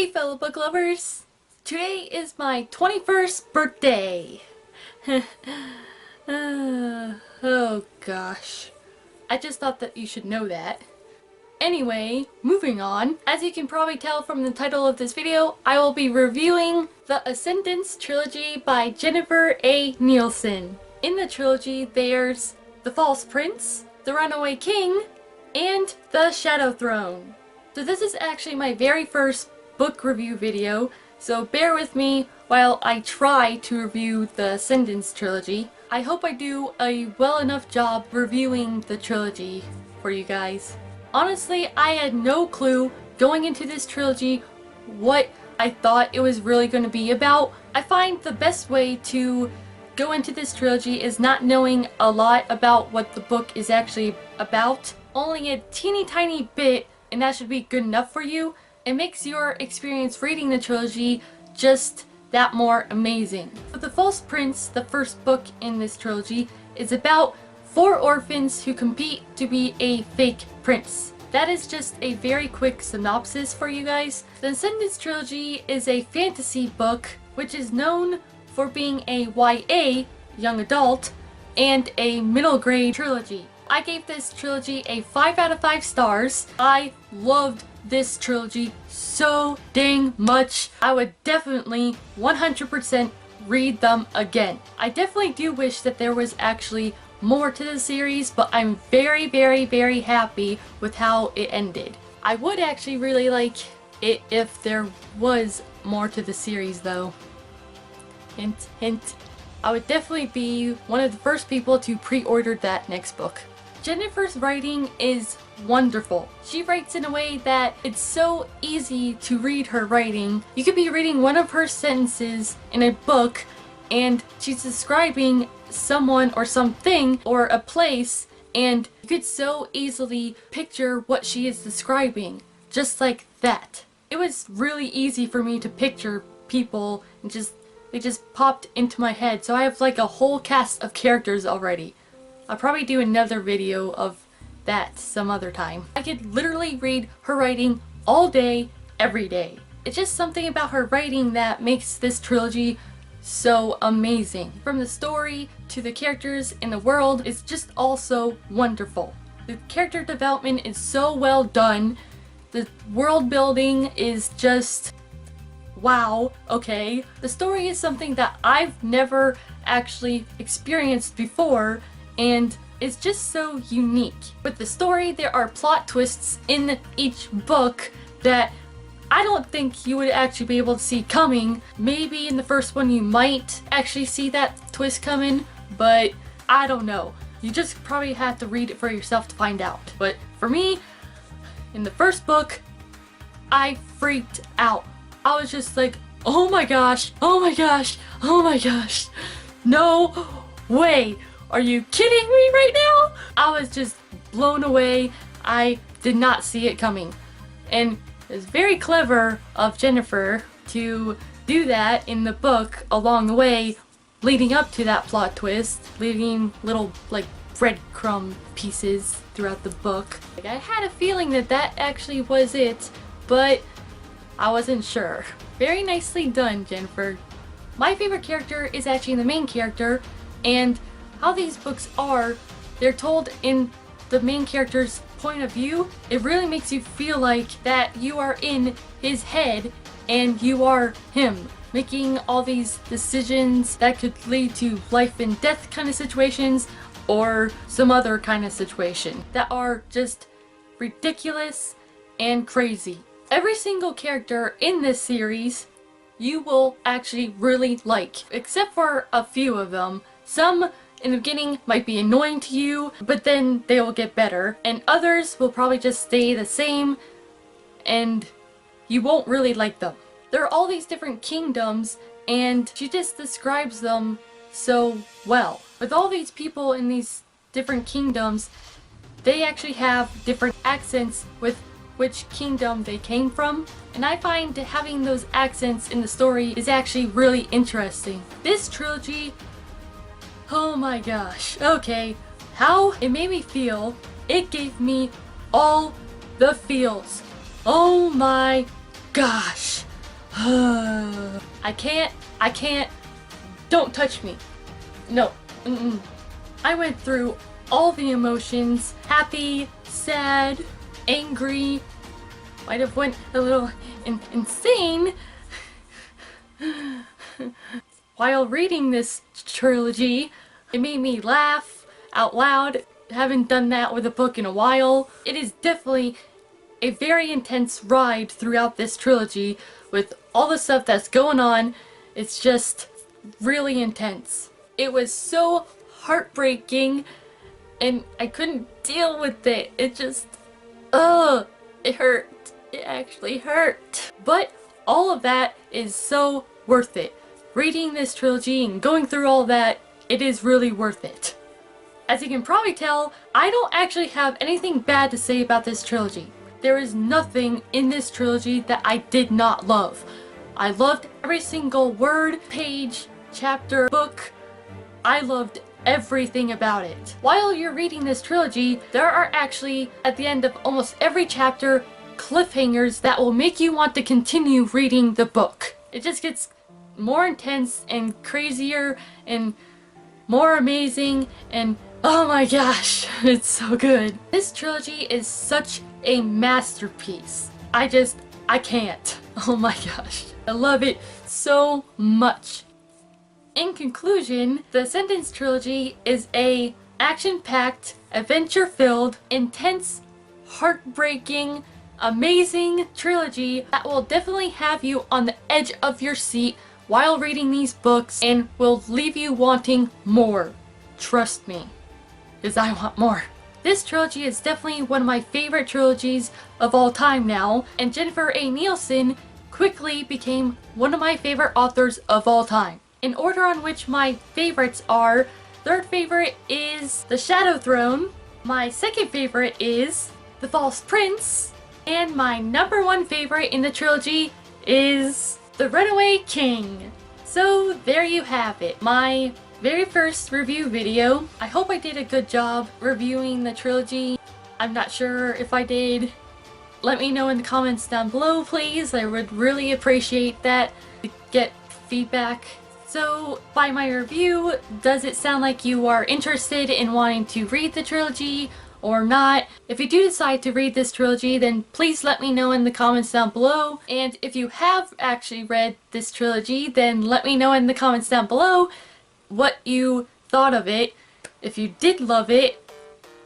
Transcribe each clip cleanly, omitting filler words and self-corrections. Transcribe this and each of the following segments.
Hey fellow book lovers! Today is my 21st birthday! Oh gosh. I just thought that you should know that. Anyway, moving on. As you can probably tell from the title of this video, I will be reviewing the Ascendance Trilogy by Jennifer A. Nielsen. In the trilogy, there's The False Prince, The Runaway King, and The Shadow Throne. So this is actually my very first book review video, so bear with me while I try to review the Ascendance Trilogy. I hope I do a well enough job reviewing the trilogy for you guys. Honestly, I had no clue going into this trilogy what I thought it was really going to be about. I find the best way to go into this trilogy is not knowing a lot about what the book is actually about. Only a teeny tiny bit, and that should be good enough for you. It makes your experience reading the trilogy just that more amazing. For The False Prince, the first book in this trilogy, is about 4 orphans who compete to be a fake prince. That is just a very quick synopsis for you guys. The Ascendance Trilogy is a fantasy book which is known for being a YA, young adult, and a middle grade trilogy. I gave this trilogy a 5 out of 5 stars. I loved this trilogy so dang much. I would definitely 100% read them again. I definitely do wish that there was actually more to the series, but I'm very happy with how it ended. I would actually really like it if there was more to the series though. Hint, hint. I would definitely be one of the first people to pre-order that next book. Jennifer's writing is wonderful. She writes in a way that it's so easy to read her writing. You could be reading one of her sentences in a book and she's describing someone or something or a place, and you could so easily picture what she is describing just like that. It was really easy for me to picture people and they just popped into my head. So I have like a whole cast of characters already. I'll probably do another video of that some other time. I could literally read her writing all day, every day. It's just something about her writing that makes this trilogy so amazing. From the story to the characters in the world, it's just all so wonderful. The character development is so well done. The world building is just wow. Okay. The story is something that I've never actually experienced before, and it's just so unique. With the story, there are plot twists in each book that I don't think you would actually be able to see coming. Maybe in the first one you might actually see that twist coming, but I don't know. You just probably have to read it for yourself to find out. But for me, in the first book, I freaked out. I was just like, oh my gosh, oh my gosh, oh my gosh. No way. Are you kidding me right now? I was just blown away. I did not see it coming. And it's very clever of Jennifer to do that in the book along the way, leading up to that plot twist, leaving little like breadcrumb pieces throughout the book. Like, I had a feeling that that actually was it, but I wasn't sure. Very nicely done, Jennifer. My favorite character is actually the main character, and how these books are, they're told in the main character's point of view. It really makes you feel like that you are in his head and you are him, making all these decisions that could lead to life and death kind of situations or some other kind of situation that are just ridiculous and crazy. Every single character in this series you will actually really like, except for a few of them. Some in the beginning might be annoying to you, but then they will get better, and others will probably just stay the same and you won't really like them. There are all these different kingdoms and she just describes them so well. With all these people in these different kingdoms, they actually have different accents with which kingdom they came from, and I find having those accents in the story is actually really interesting. This trilogy, oh my gosh, okay, how it made me feel, it gave me all the feels. Oh my gosh. I can't, don't touch me. No, I went through all the emotions, happy, sad, angry, might have went a little insane while reading this trilogy. It made me laugh out loud. Haven't done that with a book in a while. It is definitely a very intense ride throughout this trilogy with all the stuff that's going on. It's just really intense. It was so heartbreaking and I couldn't deal with it. It just, it hurt. It actually hurt. But all of that is so worth it. Reading this trilogy and going through all that, it is really worth it. As you can probably tell, I don't actually have anything bad to say about this trilogy. There is nothing in this trilogy that I did not love. I loved every single word, page, chapter, book. I loved everything about it. While you're reading this trilogy, there are actually, at the end of almost every chapter, cliffhangers that will make you want to continue reading the book. It just gets more intense and crazier and more amazing, and oh my gosh, it's so good. This trilogy is such a masterpiece. I can't. Oh my gosh. I love it so much. In conclusion, the Ascendance Trilogy is a action-packed, adventure-filled, intense, heartbreaking, amazing trilogy that will definitely have you on the edge of your seat while reading these books and will leave you wanting more. Trust me, because I want more. This trilogy is definitely one of my favorite trilogies of all time now, and Jennifer A. Nielsen quickly became one of my favorite authors of all time. In order on which my favorites are, third favorite is The Shadow Throne, my second favorite is The False Prince, and my number one favorite in the trilogy is The Runaway King. So there you have it, my very first review video. I hope I did a good job reviewing the trilogy. I'm not sure if I did. Let me know in the comments down below, please. I would really appreciate that to get feedback. So, by my review, does it sound like you are interested in wanting to read the trilogy or not? If you do decide to read this trilogy, then please let me know in the comments down below. And if you have actually read this trilogy, then let me know in the comments down below what you thought of it. If you did love it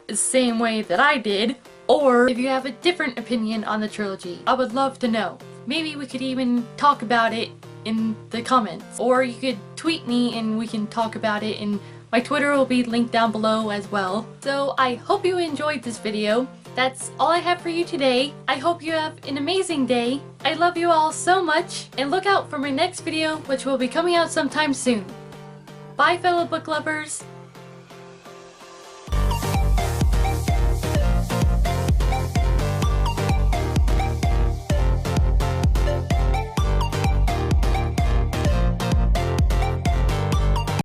the same way that I did, or if you have a different opinion on the trilogy, I would love to know. Maybe we could even talk about it in the comments, or you could tweet me and we can talk about it, and my Twitter will be linked down below as well. So I hope you enjoyed this video. That's all I have for you today. I hope you have an amazing day. I love you all so much, and look out for my next video, which will be coming out sometime soon. Bye, fellow book lovers!